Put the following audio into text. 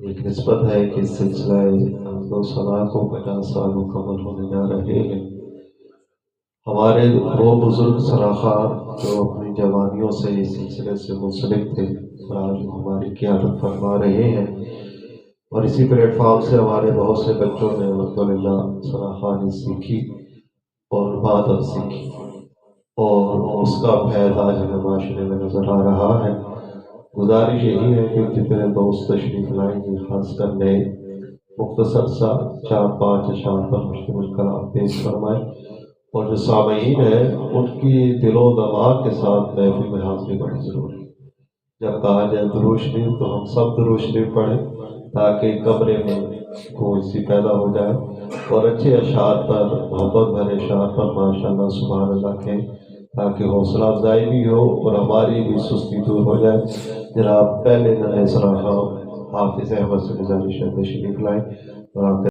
ایک نسبت ہے کہ سلسلہ حمد و ثنا کو 50 سال مکمل ہونے جا رہے ہیں۔ ہمارے وہ بزرگ سراخار جو اپنی جوانیوں سے اس سلسلے سے منسلک تھے اور آج ہماری قیادت فرما رہے ہیں، اور اسی پلیٹ فارم سے ہمارے بہت سے بچوں نے الحمدللہ سراخانی سیکھی اور بات اب سیکھی، اور اس کا فیض آج ہمیں معاشرے میں نظر آ رہا ہے۔ گزارش یہی ہے کہ جتنے دوست تشریف لائیں گے، خاص کر نئے، مختصر سا 4-5 اشعار پر مشتمل کلام پیش فرمائیں، اور جو سامعین ہیں ان کی دل و دماغ کے ساتھ محفل میں حاضری بڑی ضروری ہے۔ جب کہا جائے درود شریف تو ہم سب درود شریف پڑھیں تاکہ کمرے میں کوئی پیدا ہو جائے، اور اچھے اشعار پر، محبت بھرے اشعار پر ماشاءاللہ سبحان اللہ کہیں تاکہ حوصلہ افزائی بھی ہو اور ہماری بھی سستی دور ہو جائے۔ جناب پہلے نئے سراخا حافظ احمد سے گزارش ہے تشریف لائیں اور آپ